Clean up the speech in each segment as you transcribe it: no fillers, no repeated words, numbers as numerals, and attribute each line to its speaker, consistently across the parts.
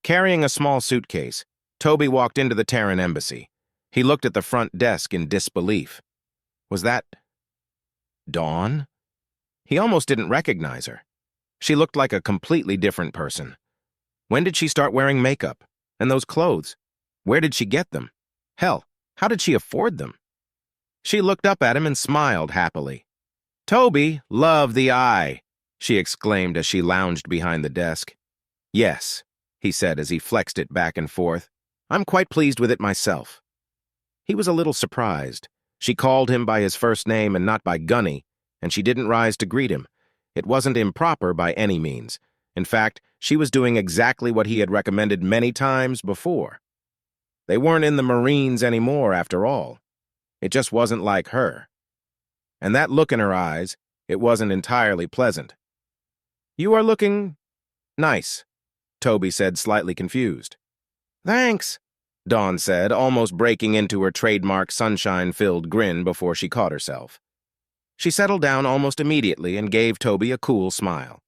Speaker 1: Carrying a small suitcase, Toby walked into the Terran embassy. He looked at the front desk in disbelief. Was that Dawn? He almost didn't recognize her. She looked like a completely different person. When did she start wearing makeup? And those clothes? Where did she get them? Hell, how did she afford them? She looked up at him and smiled happily. "Toby, love the eye," she exclaimed as she lounged behind the desk. "Yes," he said as he flexed it back and forth. "I'm quite pleased with it myself." He was a little surprised. She called him by his first name and not by Gunny, and she didn't rise to greet him. It wasn't improper by any means. In fact, she was doing exactly what he had recommended many times before. They weren't in the Marines anymore, after all. It just wasn't like her. And that look in her eyes, it wasn't entirely pleasant. "You are looking nice," Toby said, slightly confused. "Thanks," Dawn said, almost breaking into her trademark sunshine-filled grin before she caught herself. She settled down almost immediately and gave Toby a cool smile.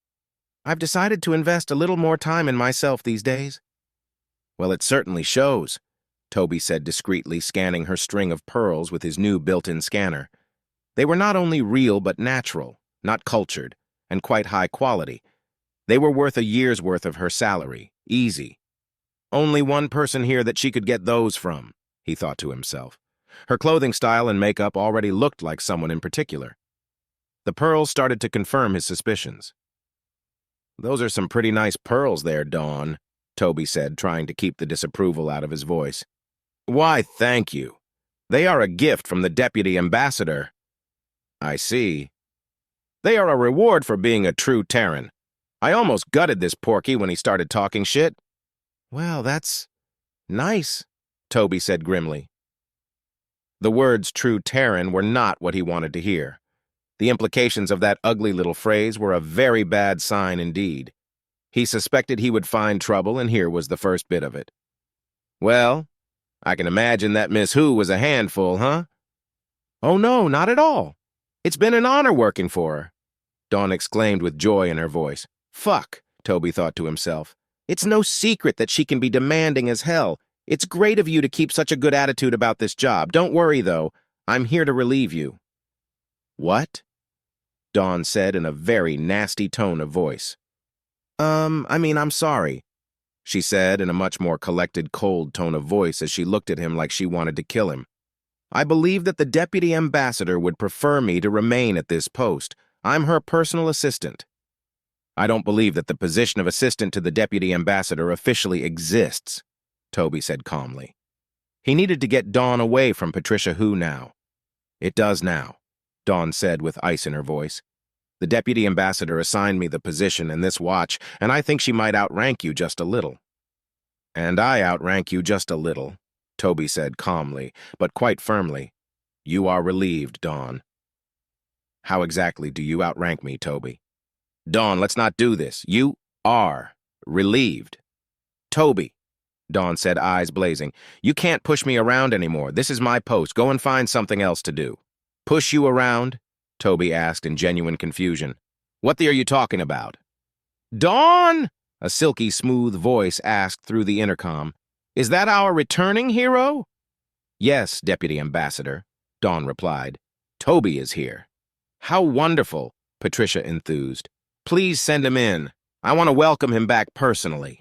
Speaker 1: "I've decided to invest a little more time in myself these days." "Well, it certainly shows," Toby said discreetly, scanning her string of pearls with his new built-in scanner. They were not only real but natural, not cultured, and quite high quality. They were worth a year's worth of her salary, easy. Only one person here that she could get those from, he thought to himself. Her clothing style and makeup already looked like someone in particular. The pearls started to confirm his suspicions. "Those are some pretty nice pearls there, Dawn," Toby said, trying to keep the disapproval out of his voice. "Why, thank you. They are a gift from the Deputy Ambassador." "I see. They are a reward for being a true Terran. I almost gutted this porky when he started talking shit." "Well, that's nice," Toby said grimly. The words true Terran were not what he wanted to hear. The implications of that ugly little phrase were a very bad sign indeed. He suspected he would find trouble, and here was the first bit of it. "Well, I can imagine that Miss Who was a handful, huh?" "Oh no, not at all. It's been an honor working for her," Dawn exclaimed with joy in her voice. "Fuck," Toby thought to himself. "It's no secret that she can be demanding as hell. It's great of you to keep such a good attitude about this job. Don't worry, though. I'm here to relieve you." "What?" Dawn said in a very nasty tone of voice. I'm sorry," she said in a much more collected, cold tone of voice as she looked at him like she wanted to kill him. "I believe that the Deputy Ambassador would prefer me to remain at this post. I'm her personal assistant." "I don't believe that the position of assistant to the Deputy Ambassador officially exists," Toby said calmly. He needed to get Dawn away from Patricia Who now. "It does now," Dawn said with ice in her voice. "The Deputy Ambassador assigned me the position in this watch, and I think she might outrank you just a little." "And I outrank you just a little," Toby said calmly, but quite firmly. "You are relieved, Dawn." "How exactly do you outrank me, Toby?" "Dawn, let's not do this. You are relieved." "Toby," Dawn said, eyes blazing, "you can't push me around anymore. This is my post. Go and find something else to do." "Push you around?" Toby asked in genuine confusion. "What are you talking about?" "Dawn!" a silky smooth voice asked through the intercom. "Is that our returning hero?" "Yes, Deputy Ambassador," Dawn replied. "Toby is here." "How wonderful," Patricia enthused. "Please send him in. I want to welcome him back personally."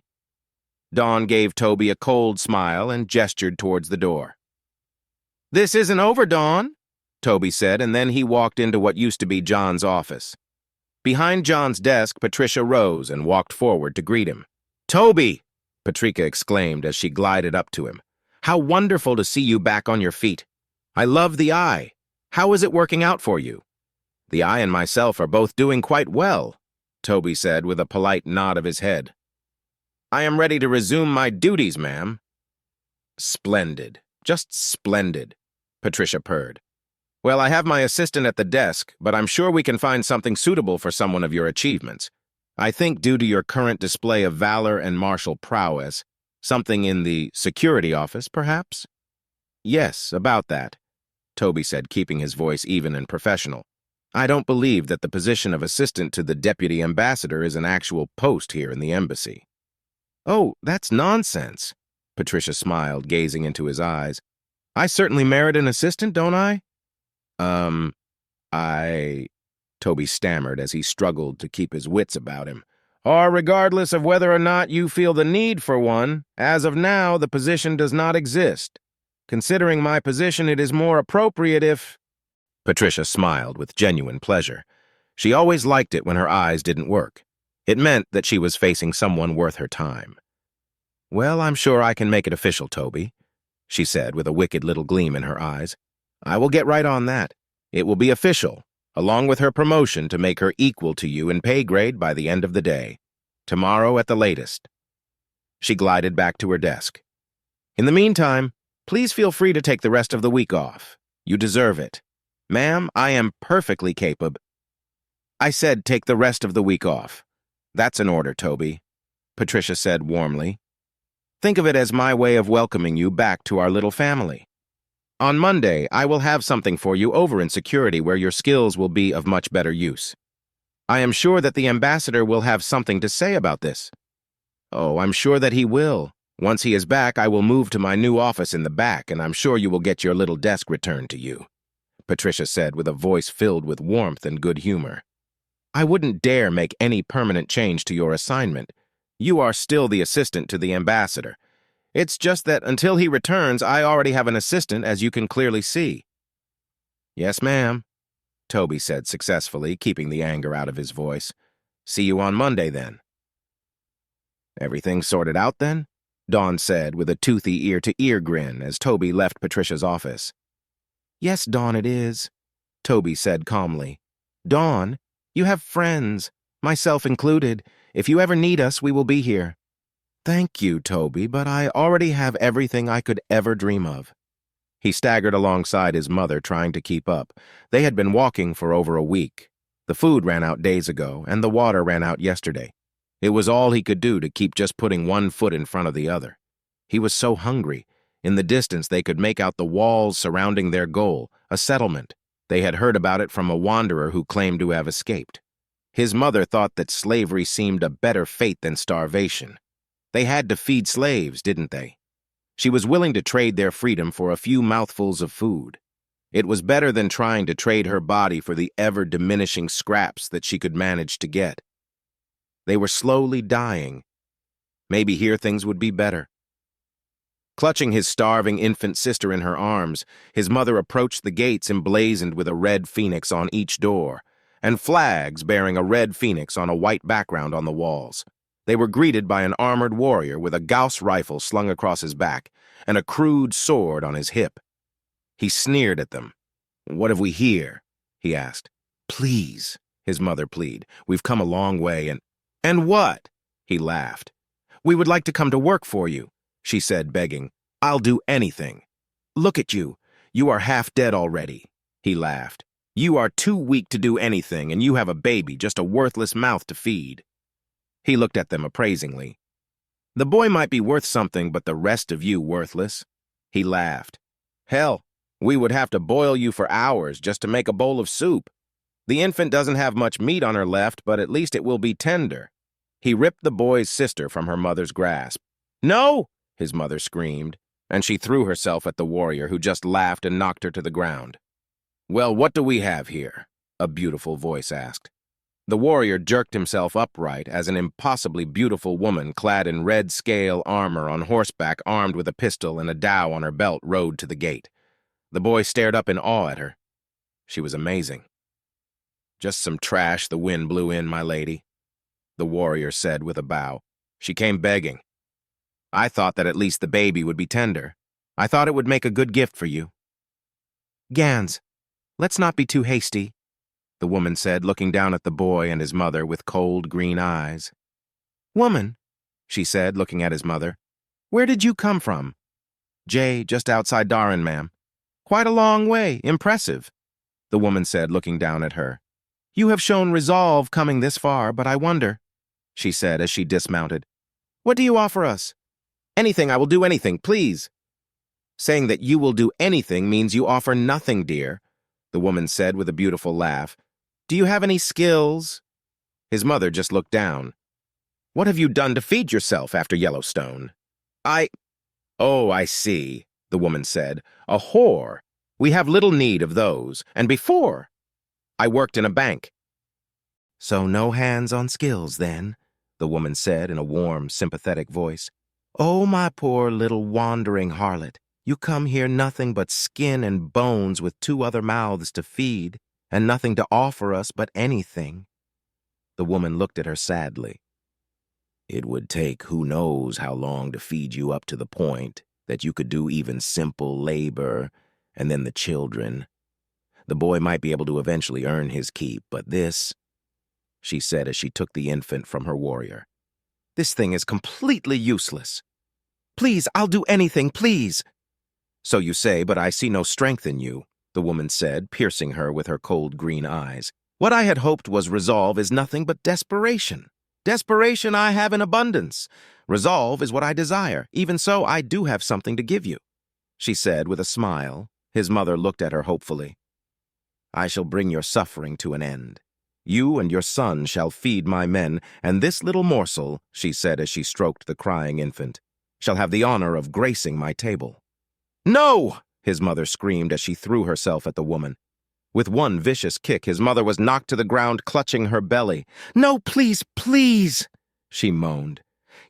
Speaker 1: Dawn gave Toby a cold smile and gestured towards the door. "This isn't over, Dawn," Toby said, and then he walked into what used to be John's office. Behind John's desk, Patricia rose and walked forward to greet him. "Toby!" Patricia exclaimed as she glided up to him. "How wonderful to see you back on your feet. I love the eye. How is it working out for you?" "The eye and myself are both doing quite well," Toby said with a polite nod of his head. "I am ready to resume my duties, ma'am." "Splendid. Just splendid," Patricia purred. "Well, I have my assistant at the desk, but I'm sure we can find something suitable for someone of your achievements. I think due to your current display of valor and martial prowess, something in the security office, perhaps?" "Yes, about that," Toby said, keeping his voice even and professional. "I don't believe that the position of assistant to the Deputy Ambassador is an actual post here in the embassy." Oh, that's nonsense. Patricia smiled, gazing into his eyes. I certainly merit an assistant, don't I? Um, I... Toby stammered as he struggled to keep his wits about him. Or regardless of whether or not you feel the need for one, as of now, the position does not exist. Considering my position, it is more appropriate if... Patricia smiled with genuine pleasure. She always liked it when her eyes didn't work. It meant that she was facing someone worth her time. Well, I'm sure I can make it official, Toby, she said with a wicked little gleam in her eyes. I will get right on that. It will be official, along with her promotion to make her equal to you in pay grade by the end of the day. Tomorrow at the latest. She glided back to her desk. In the meantime, please feel free to take the rest of the week off. You deserve it. Ma'am, I am perfectly capable. I said take the rest of the week off. That's an order, Toby, Patricia said warmly. Think of it as my way of welcoming you back to our little family. On Monday, I will have something for you over in security where your skills will be of much better use. I am sure that the ambassador will have something to say about this. Oh, I'm sure that he will. Once he is back, I will move to my new office in the back, and I'm sure you will get your little desk returned to you, Patricia said with a voice filled with warmth and good humor. I wouldn't dare make any permanent change to your assignment. You are still the assistant to the ambassador. It's just that until he returns, I already have an assistant, as you can clearly see. Yes, ma'am, Toby said successfully, keeping the anger out of his voice. See you on Monday, then. Everything sorted out, then? Dawn said with a toothy ear-to-ear grin as Toby left Patricia's office. Yes, Dawn, it is, Toby said calmly. Dawn, you have friends, myself included. If you ever need us, we will be here. Thank you, Toby, but I already have everything I could ever dream of. He staggered alongside his mother, trying to keep up. They had been walking for over a week. The food ran out days ago, and the water ran out yesterday. It was all he could do to keep just putting one foot in front of the other. He was so hungry. In the distance, they could make out the walls surrounding their goal, a settlement. They had heard about it from a wanderer who claimed to have escaped. His mother thought that slavery seemed a better fate than starvation. They had to feed slaves, didn't they? She was willing to trade their freedom for a few mouthfuls of food. It was better than trying to trade her body for the ever-diminishing scraps that she could manage to get. They were slowly dying. Maybe here things would be better. Clutching his starving infant sister in her arms, his mother approached the gates emblazoned with a red phoenix on each door, and flags bearing a red phoenix on a white background on the walls. They were greeted by an armored warrior with a Gauss rifle slung across his back and a crude sword on his hip. He sneered at them. What have we here? He asked. Please, his mother pleaded. We've come a long way And what? He laughed. We would like to come to work for you, she said, begging. I'll do anything. Look at you. You are half dead already. He laughed. You are too weak to do anything, and you have a baby, just a worthless mouth to feed. He looked at them appraisingly. The boy might be worth something, but the rest of you worthless. He laughed. Hell, we would have to boil you for hours just to make a bowl of soup. The infant doesn't have much meat on her left, but at least it will be tender. He ripped the boy's sister from her mother's grasp. No! His mother screamed, and she threw herself at the warrior, who just laughed and knocked her to the ground. Well, what do we have here? A beautiful voice asked. The warrior jerked himself upright as an impossibly beautiful woman clad in red scale armor on horseback, armed with a pistol and a dao on her belt, rode to the gate. The boy stared up in awe at her. She was amazing. Just some trash the wind blew in, my lady, the warrior said with a bow. She came begging. I thought that at least the baby would be tender. I thought it would make a good gift for you. Gans, let's not be too hasty, the woman said, looking down at the boy and his mother with cold green eyes. Woman, she said, looking at his mother, where did you come from? Jay, just outside Darren, ma'am. Quite a long way. Impressive, the woman said, looking down at her. You have shown resolve coming this far, but I wonder, she said as she dismounted. What do you offer us? Anything, I will do anything, please. Saying that you will do anything means you offer nothing, dear, the woman said with a beautiful laugh. Do you have any skills? His mother just looked down. What have you done to feed yourself after Yellowstone? Oh, I see, the woman said. A whore. We have little need of those. And before, I worked in a bank. So no hands-on skills, then, the woman said in a warm, sympathetic voice. Oh, my poor little wandering harlot, you come here nothing but skin and bones with 2 other mouths to feed, and nothing to offer us but anything. The woman looked at her sadly. It would take who knows how long to feed you up to the point that you could do even simple labor, and then the children. The boy might be able to eventually earn his keep, but this, she said as she took the infant from her warrior, this thing is completely useless. Please, I'll do anything, please. So you say, but I see no strength in you, the woman said, piercing her with her cold green eyes. What I had hoped was resolve is nothing but desperation. Desperation I have in abundance. Resolve is what I desire. Even so, I do have something to give you, she said with a smile. His mother looked at her hopefully. I shall bring your suffering to an end. You and your son shall feed my men, and this little morsel, she said as she stroked the crying infant, shall have the honor of gracing my table. No! His mother screamed as she threw herself at the woman. With one vicious kick, his mother was knocked to the ground, clutching her belly. No, please, please, she moaned.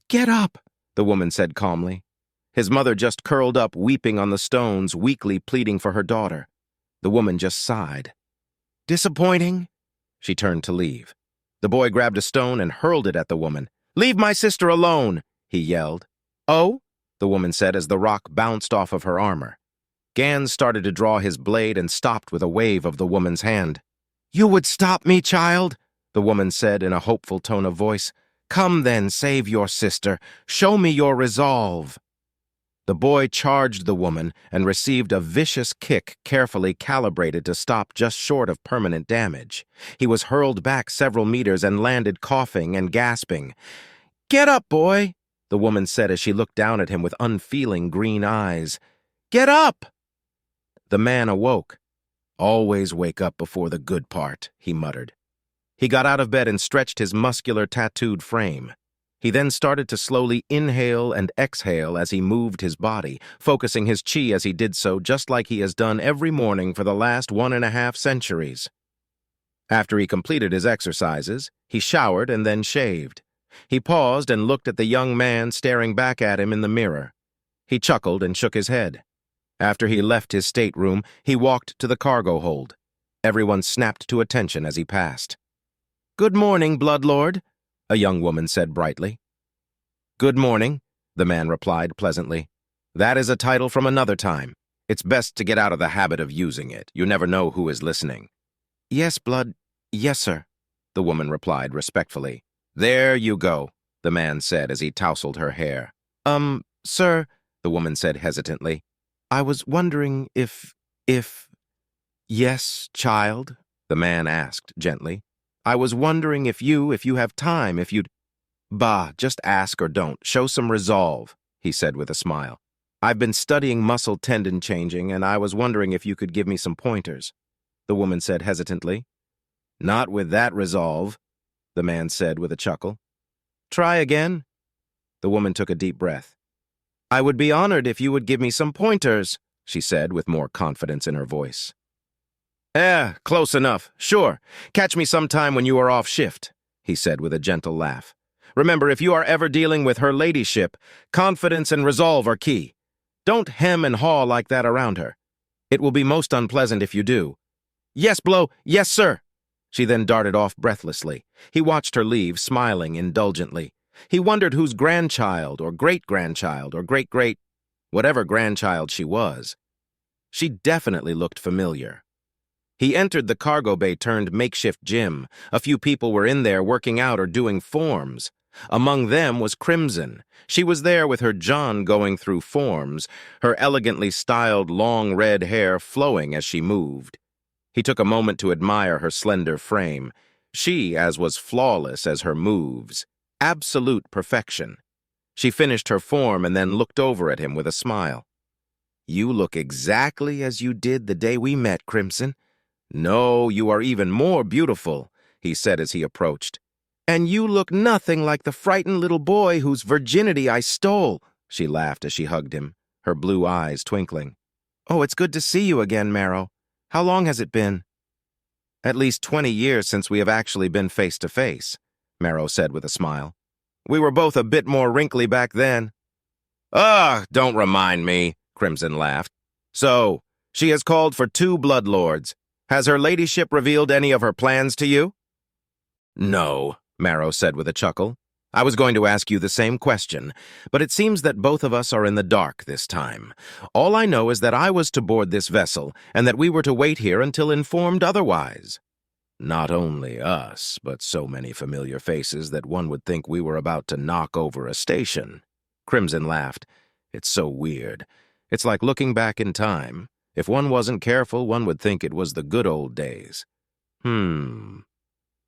Speaker 1: Get up, the woman said calmly. His mother just curled up, weeping on the stones, weakly pleading for her daughter. The woman just sighed. Disappointing? She turned to leave. The boy grabbed a stone and hurled it at the woman. Leave my sister alone, he yelled. Oh? The woman said as the rock bounced off of her armor. Gans started to draw his blade and stopped with a wave of the woman's hand. You would stop me, child? The woman said in a hopeful tone of voice. Come then, save your sister. Show me your resolve. The boy charged the woman and received a vicious kick carefully calibrated to stop just short of permanent damage. He was hurled back several meters and landed coughing and gasping. Get up, boy, the woman said as she looked down at him with unfeeling green eyes. Get up! The man awoke. Always wake up before the good part, he muttered. He got out of bed and stretched his muscular, tattooed frame. He then started to slowly inhale and exhale as he moved his body, focusing his chi as he did so, just like he has done every morning for the last 1.5 centuries. After he completed his exercises, he showered and then shaved. He paused and looked at the young man staring back at him in the mirror. He chuckled and shook his head. After he left his stateroom, he walked to the cargo hold. Everyone snapped to attention as he passed. Good morning, Bloodlord, a young woman said brightly. Good morning, the man replied pleasantly. That is a title from another time. It's best to get out of the habit of using it. You never know who is listening. Yes, yes, sir, the woman replied respectfully. There you go, the man said as he tousled her hair. Sir, the woman said hesitantly. I was wondering if... Yes, child, the man asked gently. I was wondering if you have time, if you'd... Bah, just ask or don't. Show some resolve, he said with a smile. I've been studying muscle tendon changing, and I was wondering if you could give me some pointers, the woman said hesitantly. Not with that resolve, the man said with a chuckle. Try again. The woman took a deep breath. I would be honored if you would give me some pointers, she said with more confidence in her voice. Close enough. Sure. Catch me sometime when you are off shift, he said with a gentle laugh. Remember, if you are ever dealing with her ladyship, confidence and resolve are key. Don't hem and haw like that around her. It will be most unpleasant if you do. Yes, Blow. Yes, sir. She then darted off breathlessly. He watched her leave, smiling indulgently. He wondered whose grandchild or great-grandchild or great-great, whatever grandchild she was. She definitely looked familiar. He entered the cargo bay turned makeshift gym. A few people were in there working out or doing forms. Among them was Crimson. She was there with her John going through forms, her elegantly styled long red hair flowing as she moved. He took a moment to admire her slender frame. She as was flawless as her moves. Absolute perfection. She finished her form and then looked over at him with a smile. You look exactly as you did the day we met, Crimson. No, you are even more beautiful, he said as he approached. And you look nothing like the frightened little boy whose virginity I stole, she laughed as she hugged him, her blue eyes twinkling. Oh, it's good to see you again, Marrow. How long has it been? At least 20 years since we have actually been face to face, Marrow said with a smile. We were both a bit more wrinkly back then. Ugh, don't remind me, Crimson laughed. So, she has called for 2 bloodlords. Has her ladyship revealed any of her plans to you? No, Marrow said with a chuckle. I was going to ask you the same question, but it seems that both of us are in the dark this time. All I know is that I was to board this vessel, and that we were to wait here until informed otherwise. Not only us, but so many familiar faces that one would think we were about to knock over a station. Crimson laughed. It's so weird. It's like looking back in time. If one wasn't careful, one would think it was the good old days.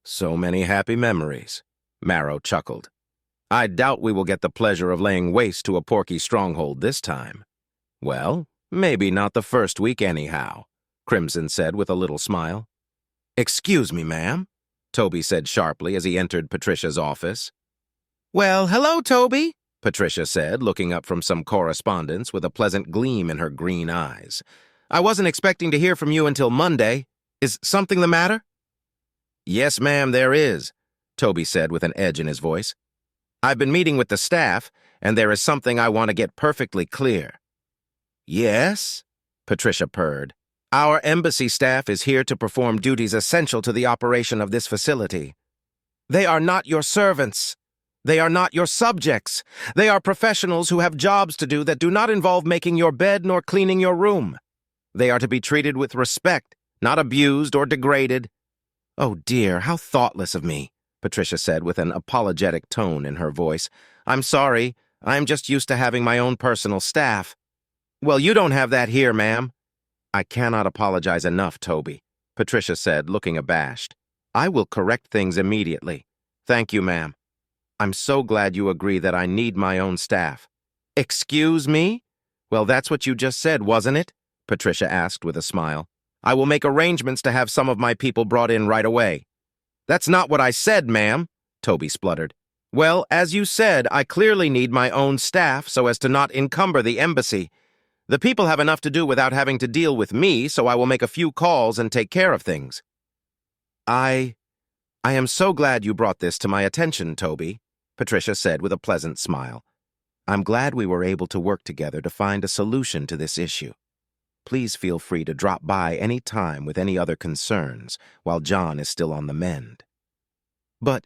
Speaker 1: So many happy memories. Marrow chuckled. I doubt we will get the pleasure of laying waste to a porky stronghold this time. Well, maybe not the first week anyhow, Crimson said with a little smile. Excuse me, ma'am, Toby said sharply as he entered Patricia's office. Well, hello, Toby, Patricia said, looking up from some correspondence with a pleasant gleam in her green eyes. I wasn't expecting to hear from you until Monday. Is something the matter? Yes, ma'am, there is, Toby said with an edge in his voice. I've been meeting with the staff, and there is something I want to get perfectly clear. Yes? Patricia purred. Our embassy staff is here to perform duties essential to the operation of this facility. They are not your servants. They are not your subjects. They are professionals who have jobs to do that do not involve making your bed nor cleaning your room. They are to be treated with respect, not abused or degraded. Oh dear, how thoughtless of me, Patricia said with an apologetic tone in her voice. I'm sorry, I'm just used to having my own personal staff. Well, you don't have that here, ma'am. I cannot apologize enough, Toby, Patricia said, looking abashed. I will correct things immediately. Thank you, ma'am. I'm so glad you agree that I need my own staff. Excuse me? Well, that's what you just said, wasn't it? Patricia asked with a smile. I will make arrangements to have some of my people brought in right away. That's not what I said, ma'am, Toby spluttered. Well, as you said, I clearly need my own staff so as to not encumber the embassy. The people have enough to do without having to deal with me, so I will make a few calls and take care of things. I am so glad you brought this to my attention, Toby, Patricia said with a pleasant smile. I'm glad we were able to work together to find a solution to this issue. Please feel free to drop by any time with any other concerns while John is still on the mend. But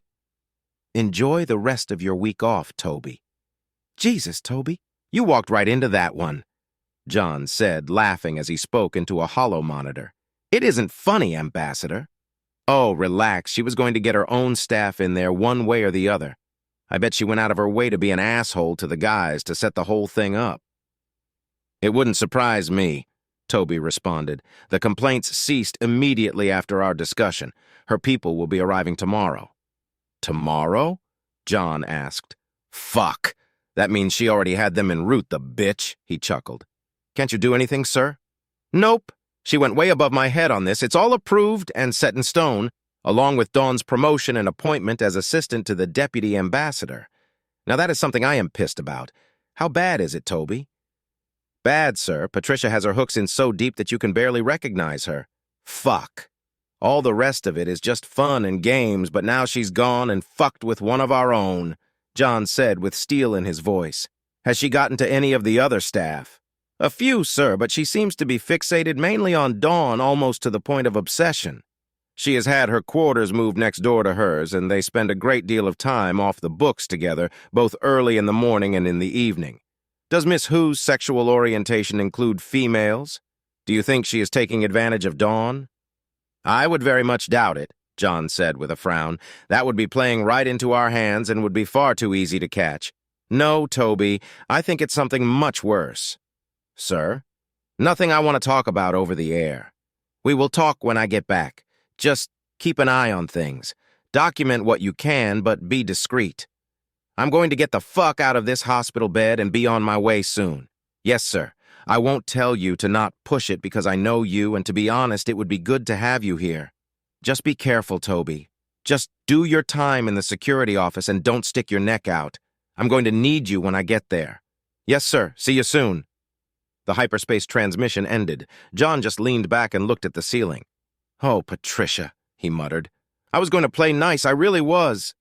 Speaker 1: enjoy the rest of your week off, Toby. Jesus, Toby, you walked right into that one, John said, laughing as he spoke into a hollow monitor. It isn't funny, Ambassador. Oh, relax. She was going to get her own staff in there one way or the other. I bet she went out of her way to be an asshole to the guys to set the whole thing up. It wouldn't surprise me, Toby responded. The complaints ceased immediately after our discussion. Her people will be arriving tomorrow. Tomorrow? John asked. Fuck. That means she already had them en route, the bitch, he chuckled. Can't you do anything, sir? Nope. She went way above my head on this. It's all approved and set in stone, along with Dawn's promotion and appointment as assistant to the deputy ambassador. Now that is something I am pissed about. How bad is it, Toby? Bad, sir. Patricia has her hooks in so deep that you can barely recognize her. Fuck. All the rest of it is just fun and games, but now she's gone and fucked with one of our own, John said with steel in his voice. Has she gotten to any of the other staff? A few, sir, but she seems to be fixated mainly on Dawn almost to the point of obsession. She has had her quarters moved next door to hers, and they spend a great deal of time off the books together, both early in the morning and in the evening. Does Miss Who's sexual orientation include females? Do you think she is taking advantage of Dawn? I would very much doubt it, John said with a frown. That would be playing right into our hands and would be far too easy to catch. No, Toby, I think it's something much worse. Sir? Nothing I want to talk about over the air. We will talk when I get back. Just keep an eye on things. Document what you can, but be discreet. I'm going to get the fuck out of this hospital bed and be on my way soon. Yes, sir. I won't tell you to not push it because I know you, and to be honest, it would be good to have you here. Just be careful, Toby. Just do your time in the security office and don't stick your neck out. I'm going to need you when I get there. Yes, sir. See you soon. The hyperspace transmission ended. John just leaned back and looked at the ceiling. Oh, Patricia, he muttered. I was going to play nice, I really was.